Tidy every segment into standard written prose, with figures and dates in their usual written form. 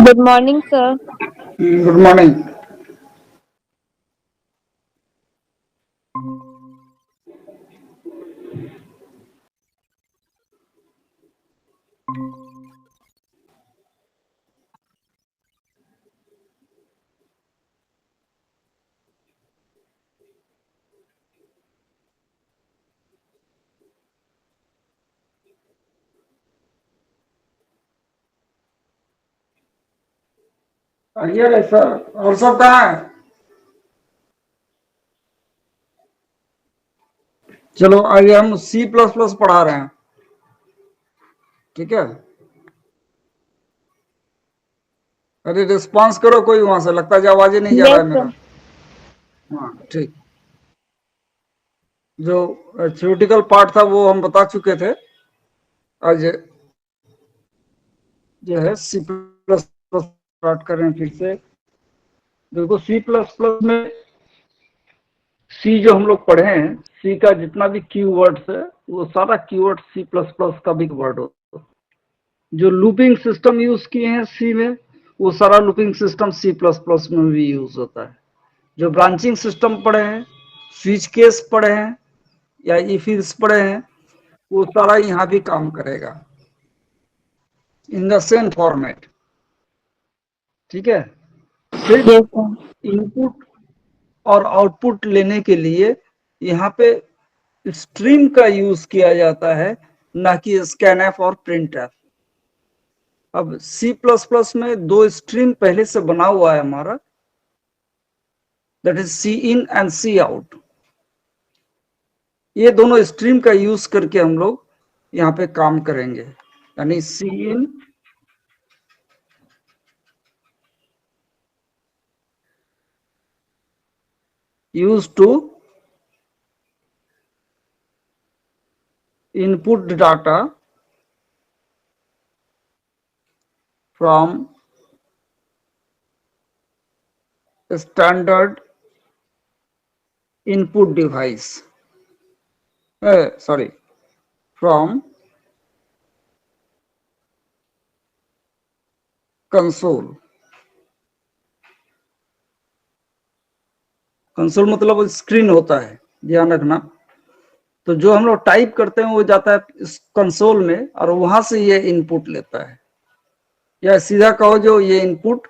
Good morning, sir. Good morning. आइए sir, और सब कहाँ है? चलो आइए, हम सी प्लस प्लस पढ़ा रहे हैं, ठीक है। अरे रिस्पॉन्स करो कोई वहां से, लगता है आवाज ही नहीं जा रहा Yes, है sir. मेरा। हाँ ठीक। जो थ्योरेटिकल पार्ट था वो हम बता चुके थे। आज जो है सी प्लस प्लस स्टार्ट कर रहे हैं फिर से। देखो सी प्लस प्लस में सी जो हम लोग पढ़े हैं, सी का जितना भी कीवर्ड्स है वो सारा कीवर्ड सी प्लस प्लस का भी वर्ड होता है। जो लूपिंग सिस्टम यूज किए हैं सी में, वो सारा looping system C plus plus में भी यूज होता है। जो ब्रांचिंग सिस्टम पढ़े हैं, स्विच केस पढ़े हैं या इफिल्स पढ़े हैं, वो सारा यहाँ भी काम करेगा इन द सेम फॉर्मेट, ठीक है। सिर्फ Yes, sir. इनपुट और आउटपुट लेने के लिए यहाँ पे स्ट्रीम का यूज किया जाता है, ना कि स्कैनएफ और प्रिंटएफ। अब सी प्लस प्लस में दो स्ट्रीम पहले से बना हुआ है हमारा, that is C in and C out. ये दोनों स्ट्रीम का यूज करके हम लोग यहाँ पे काम करेंगे, यानी C in use to input data from standard input device, sorry, from console. Console मतलब स्क्रीन होता है, ध्यान रखना। तो जो हम लोग टाइप करते हैं वो जाता है इस कंसोल में, और वहां से ये इनपुट लेता है, या सीधा कहो जो ये इनपुट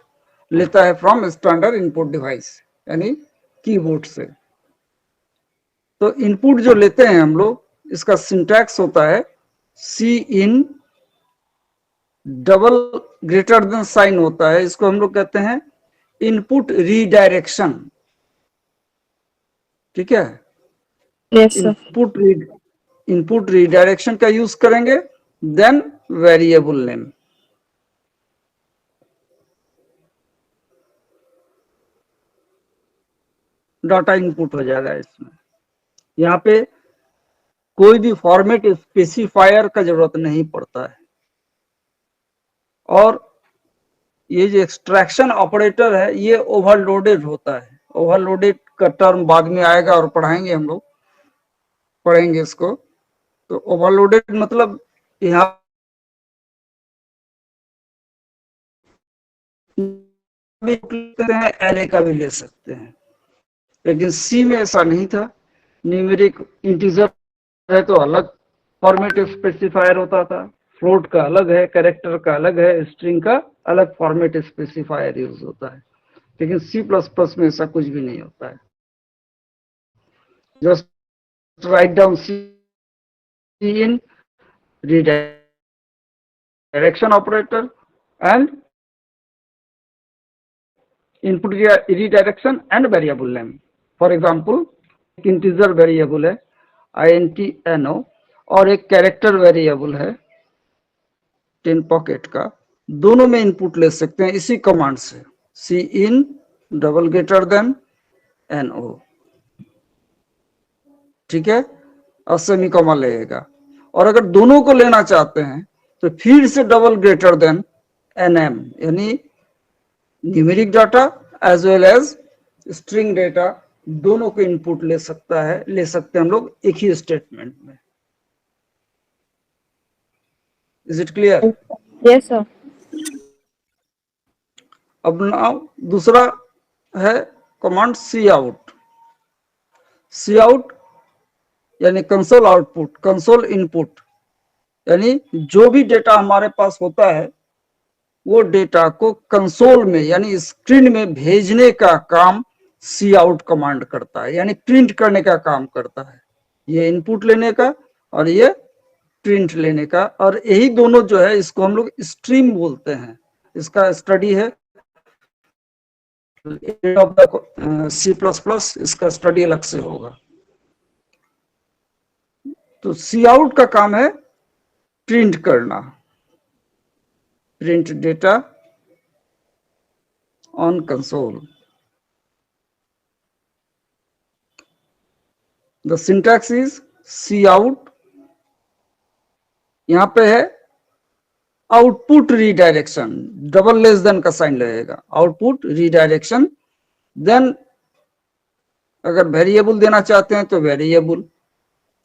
लेता है फ्रॉम स्टैंडर्ड इनपुट डिवाइस, यानी कीबोर्ड से। तो इनपुट जो लेते हैं हम लोग, इसका सिंटैक्स होता है C in double greater than sign होता है, इसको हम लोग कहते हैं इनपुट रीडायरेक्शन, ठीक है। Yes, sir. इनपुट रीडायरेक्शन का यूज करेंगे, then variable name. Data input हो जाएगा इसमें। यहाँ पे कोई भी फॉर्मेट स्पेसिफायर का जरूरत नहीं पड़ता है। और ये जो एक्सट्रैक्शन ऑपरेटर है ये ओवरलोडेड होता है। ओवरलोडेड का टर्म बाद में आएगा और पढ़ाएंगे, हम लोग पढ़ेंगे इसको। तो ओवरलोडेड मतलब यहाँ भी लेते हैं, एरे का भी ले सकते हैं, लेकिन सी में ऐसा नहीं था। न्यूमेरिक इंटीजर है तो अलग फॉर्मेट स्पेसिफायर होता था, फ्लोट का अलग है, कैरेक्टर का अलग है, स्ट्रिंग का अलग फॉर्मेट स्पेसिफायर यूज होता है। लेकिन सी प्लस प्लस में ऐसा कुछ भी नहीं होता है। Just write down C in redirection operator and input redirection and variable name. For example, एक इंटीजर वेरिएबल है INTNO और एक कैरेक्टर वेरिएबल है 10 पॉकेट का, दोनों में इनपुट ले सकते हैं इसी कमांड से, C in double greater than NO, ठीक है। और सेमी कॉमा लगेगा। और अगर दोनों को लेना चाहते हैं तो फिर से डबल ग्रेटर देन NM, यानी numeric data as well as string data, दोनों को इनपुट ले सकते हैं हम लोग एक ही स्टेटमेंट में। Is it clear? Yes, sir. अब नाउ दूसरा है command C out. C out यानी कंसोल आउटपुट, कंसोल इनपुट, यानी जो भी डेटा हमारे पास होता है वो डेटा को कंसोल में यानी स्क्रीन में भेजने का काम सी आउट कमांड करता है, यानी प्रिंट करने का काम करता है। ये इनपुट लेने का और ये प्रिंट लेने का, और यही दोनों जो है इसको हम लोग स्ट्रीम बोलते हैं। इसका स्टडी है सी प्लस प्लस, इसका स्टडी अलग से होगा। तो सी आउट का काम है प्रिंट करना, print data on console. The syntax is C out, यहां पे है output redirection, double less than का साइन लगेगा, आउटपुट रीडायरेक्शन। देन अगर वेरिएबल देना चाहते हैं तो वेरिएबल,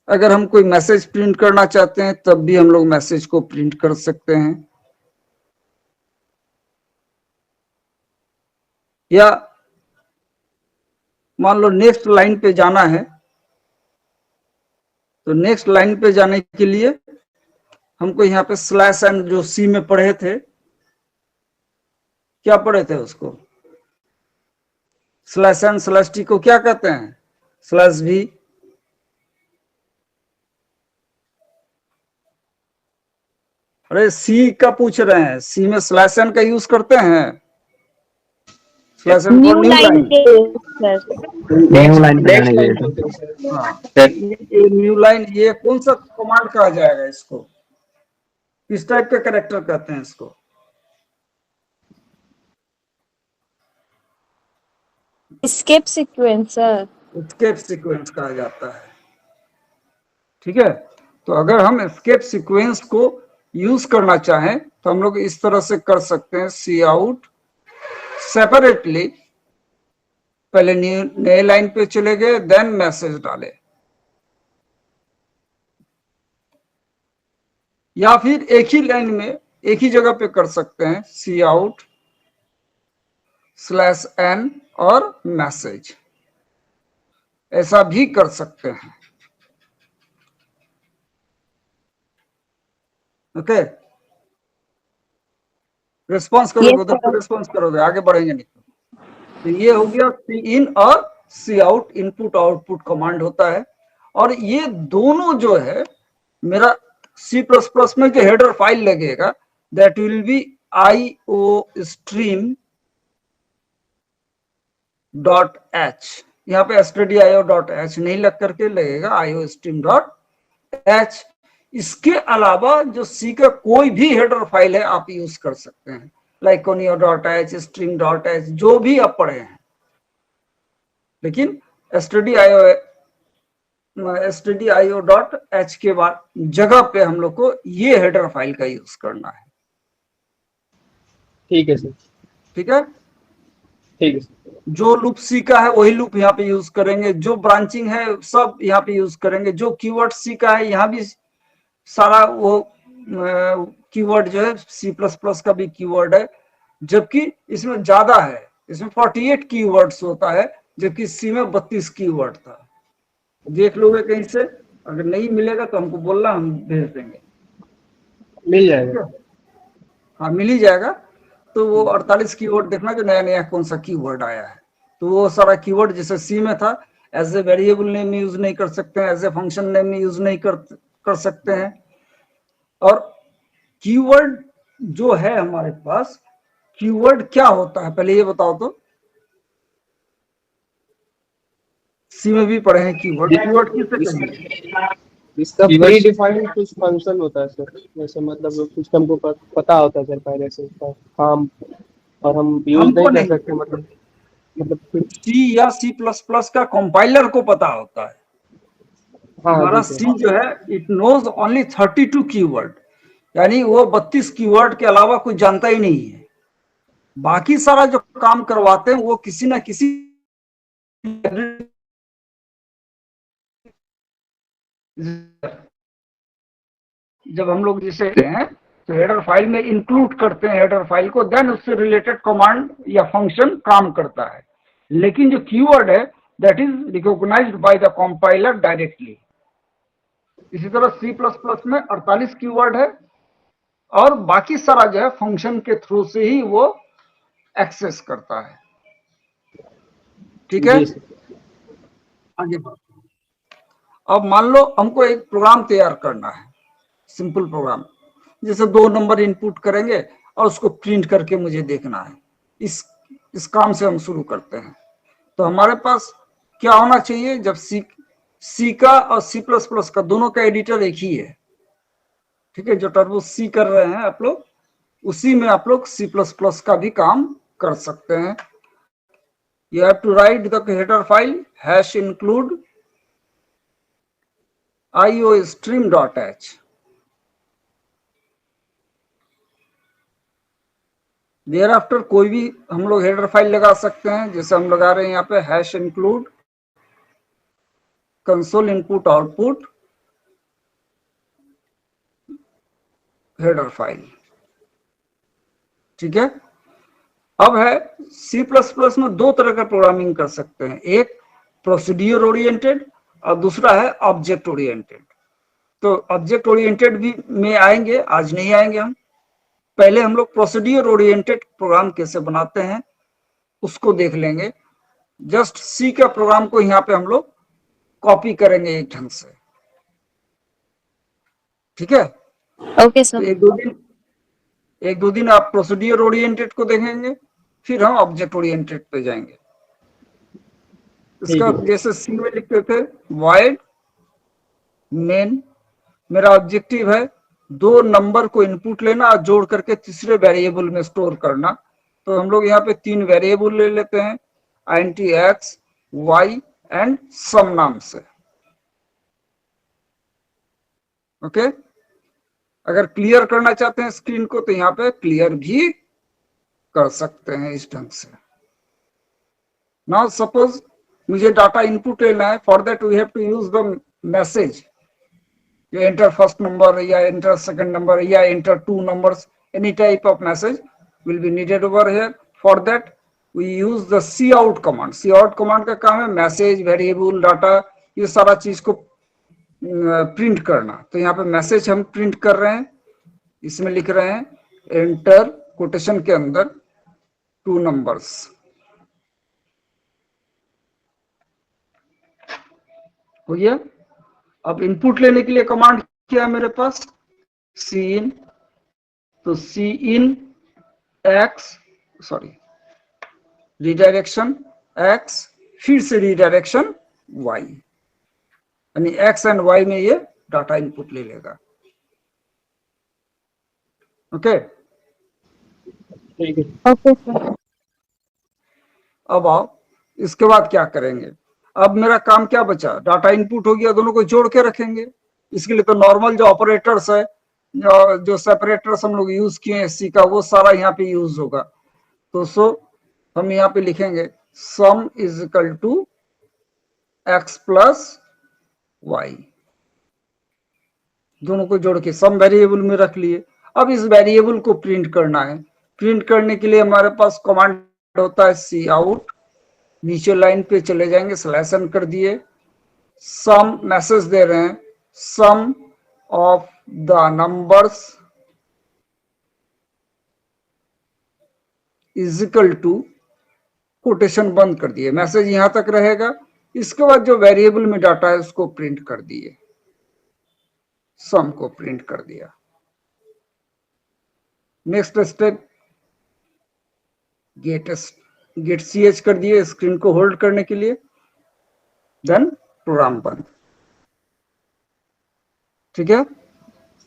अगर हम कोई मैसेज प्रिंट करना चाहते हैं तब भी हम लोग मैसेज को प्रिंट कर सकते हैं, या मान लो नेक्स्ट लाइन पे जाना है तो नेक्स्ट लाइन पे जाने के लिए हमको यहाँ पे स्लैश एन, जो सी में पढ़े थे, क्या पढ़े थे उसको, स्लैश एन स्लैश टी को क्या कहते हैं, स्लैश वी। अरे सी का पूछ रहे हैं, सी में स्लैश एन का यूज करते हैं, slash N for new new line line. पे सर। न्यू लाइन पे जाने के लिए हाँ, ये न्यू लाइन, ये कौन सा कमांड कहा जाएगा इसको, किस टाइप का कैरेक्टर कहते हैं इसको? Escape sequence sir. Escape sequence कहा जाता है। ठीक है, तो अगर हम एस्केप सीक्वेंस को यूज करना चाहें तो हम लोग इस तरह से कर सकते हैं, सी आउट सेपरेटली, पहले नए लाइन पे चले गए, देन मैसेज डाले, या फिर एक ही लाइन में एक ही जगह पे कर सकते हैं, सी आउट स्लैश एन और मैसेज, ऐसा भी कर सकते हैं। ओके, रिस्पॉन्स करोगे उधर तो रिस्पॉन्स करोगे, आगे बढ़ेंगे नहीं। तो ये हो गया सी इन और सी आउट, इनपुट आउटपुट कमांड होता है। और ये दोनों जो है, मेरा सी प्लस प्लस में जो हेडर फाइल लगेगा that will be IO stream dot H, यहाँ पे stdio डॉट एच नहीं लग करके लगेगा IO stream डॉट एच। इसके अलावा जो सी का कोई भी हेडर फाइल है आप यूज कर सकते हैं, like conio dot H, string dot H, जो भी आप पढ़े हैं। लेकिन stdio डॉट एच के बाद जगह पे हम लोग को ये हेडर फाइल का यूज करना है। ठीक है सर। ठीक है, ठीक है सर। जो लूप सी का है वही लूप यहाँ पे यूज करेंगे, जो ब्रांचिंग है सब यहाँ पे यूज करेंगे, जो कीवर्ड सी का है यहाँ भी सारा वो कीवर्ड जो है सी प्लस प्लस का भी कीवर्ड है, जबकि इसमें ज्यादा है, इसमें 48 कीवर्ड्स होता है, जबकि सी में 32 कीवर्ड था। देख लोगे कहीं से, अगर नहीं मिलेगा तो हमको बोलना, हम भेज देंगे। मिल जाएगा। हाँ मिल ही जाएगा। तो वो 48 कीवर्ड देखना जो नया नया कौन सा कीवर्ड आया है, तो वो सारा कीवर्ड जैसे सी में था, एज ए वेरिएबल नेम में यूज नहीं कर सकते हैं, एज ए फंक्शन नेम में यूज नहीं कर सकते हैं। और कीवर्ड जो है हमारे पास, कीवर्ड क्या होता है पहले ये बताओ तो, सी में भी पढ़े हैं कीवर्ड, कीवर्ड किसे कहेंगे? इसका प्री डिफाइंड कुछ फंक्शन होता है सर, जैसे मतलब सिस्टम को पता होता है सर पहले से उसका काम, और हम यूज नहीं कर सकते, मतलब सी या सी प्लस प्लस का कंपाइलर को पता होता है। हमारा सी जो है इट नोज ओनली 32 कीवर्ड, यानी वो 32 कीवर्ड के अलावा कुछ जानता ही नहीं है। बाकी सारा जो काम करवाते हैं वो किसी ना किसी, जब हम लोग जैसे हैं तो हेडर फाइल में इंक्लूड करते हैं हेडर फाइल को, देन उससे रिलेटेड कमांड या फंक्शन काम करता है। लेकिन जो कीवर्ड है that is recognised by the compiler directly. इसी तरह C++ में 48 कीवर्ड है और बाकी सारा जो है फंक्शन के थ्रू से ही वो एक्सेस करता है। ठीक है, जी सर। आगे बढ़ते हैं। अब मान लो हमको एक प्रोग्राम तैयार करना है, सिंपल प्रोग्राम, जैसे 2 नंबर इनपुट करेंगे और उसको प्रिंट करके मुझे देखना है। इस काम से हम शुरू करते हैं। तो हमारे पास क्या होना चाहिए, जब सी का और C++ का दोनों का एडिटर एक ही है, ठीक है, जो टर्बो सी कर रहे हैं आप लोग, उसी में आप लोग C++ का भी काम कर सकते हैं। You have to write the header file #include iostream.h. thereafter कोई भी हम लोग हेडर फाइल लगा सकते हैं, जैसे हम लगा रहे हैं यहाँ पे #include console input output header file. ठीक है, अब है C++ में 2 तरह का प्रोग्रामिंग कर सकते हैं, एक प्रोसीड्यूर ओरिएंटेड और दूसरा है ऑब्जेक्ट ओरिएंटेड। तो ऑब्जेक्ट ओरिएंटेड भी में आएंगे, आज नहीं आएंगे हम। पहले हम लोग प्रोसीड्यूर ओरिएंटेड प्रोग्राम कैसे बनाते हैं उसको देख लेंगे। जस्ट सी का प्रोग्राम को यहाँ पे हम लोग कॉपी करेंगे एक ढंग से। ठीक है, ओके तो सर। एक दो दिन आप प्रोसीड्यूर ओरिएंटेड को देखेंगे, फिर हम ऑब्जेक्ट ओरिएंटेड पे जाएंगे। इसका जैसे सी में लिखते थे void मेन, मेरा ऑब्जेक्टिव है 2 नंबर को इनपुट लेना और जोड़ करके तीसरे वेरिएबल में स्टोर करना। तो हम लोग यहाँ पे 3 वेरिएबल ले लेते हैं, int x, y and sum नाम से। ओके, अगर क्लियर करना चाहते हैं स्क्रीन को तो यहाँ पे क्लियर भी कर सकते हैं इस ढंग से। नाउ सपोज मुझे डाटा इनपुट लेना है, for that we have to use the message, you enter first number, yeah, enter second number, yeah, enter 2 numbers, any type of message will be needed over here. For that we use the cout command. Cout command का काम है message, variable, data, ये सारा चीज को print करना। तो यहाँ पे मैसेज हम प्रिंट कर रहे हैं, इसमें लिख रहे हैं एंटर कोटेशन के अंदर 2 नंबर्स। हो गया। अब इनपुट लेने के लिए कमांड क्या है मेरे पास, cin, तो cin x, sorry redirection x, फिर से रिडायरेक्शन y, यानी x एंड y में ये डाटा इनपुट ले लेगा। Okay, okay sir. अब आओ इसके बाद क्या करेंगे। अब मेरा काम क्या बचा, डाटा इनपुट हो गया, दोनों को जोड़ के रखेंगे। इसके लिए तो नॉर्मल जो ऑपरेटर्स है, जो सेपरेटर्स हम लोग यूज किए हैं सी का, वो सारा यहाँ पे यूज होगा। तो हम यहाँ पे लिखेंगे sum is equal to x plus Y, दोनों को जोड़ के सम वेरिएबल में रख लिए। अब इस वेरिएबल को प्रिंट करना है। प्रिंट करने के लिए हमारे पास कमांड होता है सी आउट, नीचे लाइन पे चले जाएंगे, स्लैशन कर दिए, सम मैसेज दे रहे हैं, sum of the numbers is equal to, quotation बंद कर दिए, मैसेज यहां तक रहेगा। इसके बाद जो वेरिएबल में डाटा है उसको प्रिंट कर दिए, सम को प्रिंट कर दिया। नेक्स्ट स्टेप गेट ch कर दिए स्क्रीन को होल्ड करने के लिए, देन प्रोग्राम बंद। ठीक है,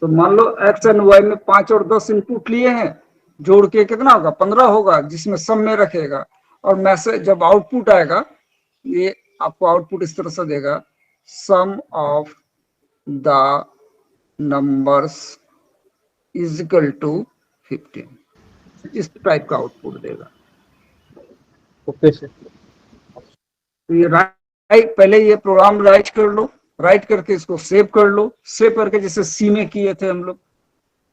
तो मान लो x एंड y में 5 और 10 इनपुट लिए हैं, जोड़ के कितना होगा, 15 होगा, जिसमें सम में रखेगा। और मैसेज जब आउटपुट आएगा, ये आपको आउटपुट इस तरह से देगा, sum of the numbers is equal to 15, इस टाइप का आउटपुट देगा। Okay sir. तो ये पहले ये प्रोग्राम राइट कर लो, राइट करके इसको सेव कर लो। सेव करके जैसे सी में किए थे हम लोग,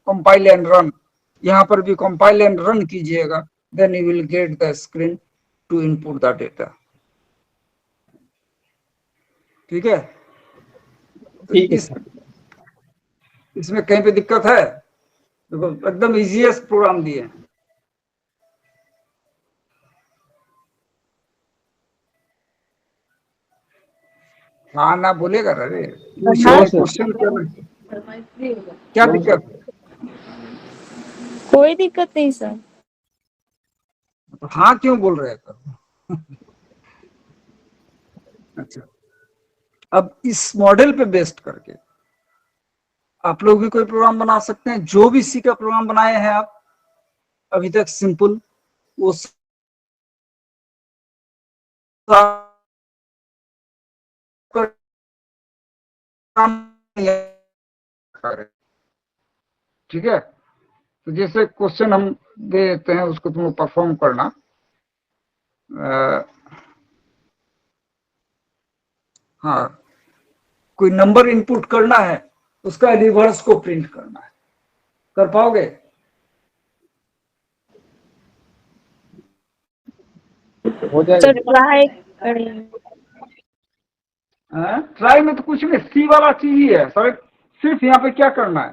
कंपाइल एंड रन, यहाँ पर भी कंपाइल एंड रन कीजिएगा, then you will get the screen to input the data. ठीक है, तो ठीक है सर। इसमें कहीं पे दिक्कत है? देखो एकदम इजीएस्ट प्रोग्राम दिए हैं। हाँ ना बोलेगा, अरे नो सर, क्वेश्चन क्या दिक्कत? कोई दिक्कत नहीं सर। तो हाँ क्यों बोल रहे थे? अच्छा, अब इस मॉडल पे बेस्ड करके आप लोग भी कोई प्रोग्राम बना सकते हैं। जो भी सी का प्रोग्राम बनाए हैं आप अभी तक सिंपल, वो ठीक है। तो जैसे क्वेश्चन हम दे देते हैं, उसको तुम परफॉर्म करना। हाँ, कोई नंबर इनपुट करना है, उसका रिवर्स को प्रिंट करना है, कर पाओगे? हो सर जाएगा। ट्राई करें। ट्राई में तो कुछ नहीं, सी वाला चीज ही है सर। सिर्फ यहाँ पे क्या करना है,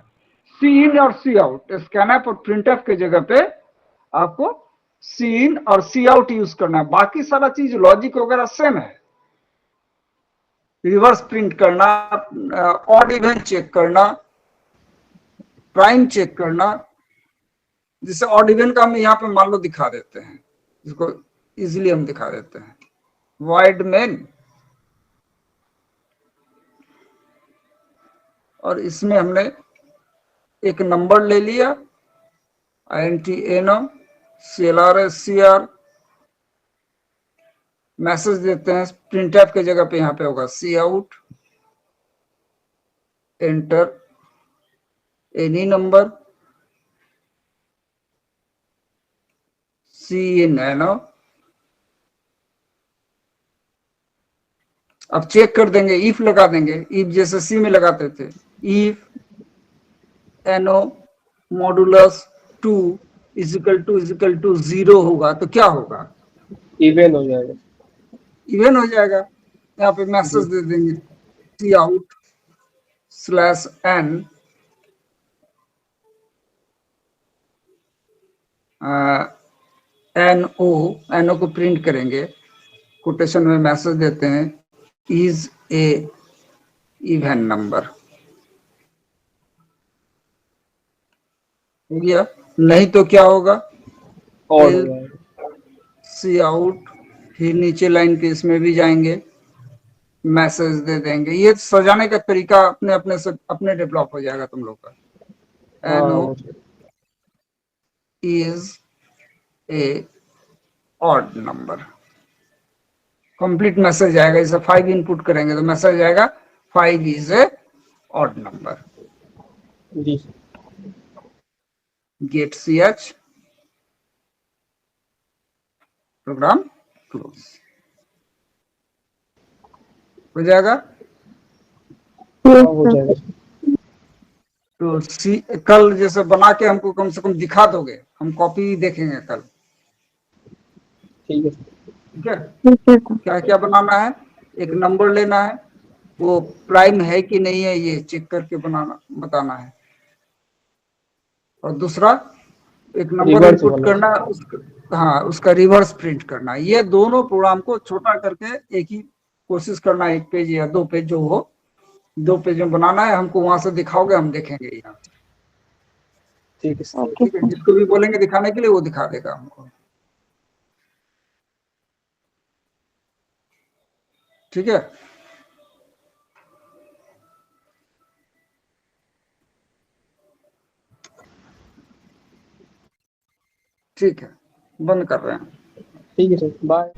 सी इन और सी आउट, स्कैनएफ और प्रिंटएफ के जगह पे आपको सी इन और सी आउट यूज करना है। बाकी सारा चीज लॉजिक वगैरह सेम है। रिवर्स प्रिंट करना, ऑड इवन चेक करना, प्राइम चेक करना। जिससे ऑड इवन का हम यहाँ पे मान लो दिखा देते हैं, इसको इजीली हम दिखा देते हैं। वाइड मेन, और इसमें हमने एक नंबर ले लिया, INTNO CLRSCR, मैसेज देते हैं प्रिंटएफ के जगह पे, यहाँ पे होगा सी आउट, एंटर एनी नंबर, सी इन एनो। अब चेक कर देंगे, इफ लगा देंगे, इफ जैसे सी में लगाते थे, इफ एनो मॉडुलस 2 इजिकल टू 0 होगा तो क्या होगा? इवन हो जाएगा। इवन हो जाएगा। यहाँ पे मैसेज दे देंगे सी आउट स्लैश एन एनओ को प्रिंट करेंगे, कोटेशन में मैसेज देते हैं इज ए इवन नंबर। हो गया? नहीं तो क्या होगा, और हो जाएगा। सी आउट, फिर नीचे लाइन के इसमें भी जाएंगे, मैसेज दे देंगे। ये सजाने का तरीका अपने अपने से अपने डेवलप हो जाएगा तुम लोग का। हाँ एनओ वो sir. is a odd number, complete message आएगा। जैसे 5 इनपुट करेंगे तो मैसेज आएगा 5 is a odd number। जी गेट ch, प्रोग्राम क्लोज हो जाएगा। हाँ हो जाएगा। तो कल जैसे बना के हमको कम से कम दिखा दोगे, हम कॉपी देखेंगे कल। ठीक है। ठीक है, क्या क्या बनाना है, एक नंबर लेना है, वो प्राइम है कि नहीं है ये चेक करके बनाना बताना है, और दूसरा एक नंबर रिवर्स इनपुट वाला। करना, हाँ उसका रिवर्स प्रिंट करना। ये दोनों प्रोग्राम को छोटा करके एक ही कोशिश करना है, 1 पेज या 2 पेज जो हो, 2 पेज में बनाना है। हमको वहां से दिखाओगे, हम देखेंगे यहाँ। ठीक है सर। ठीक है, जिसको भी बोलेंगे दिखाने के लिए वो दिखा देगा हमको। ठीक है, ठीक है, बंद कर रहे हैं। ठीक है सर, बाय।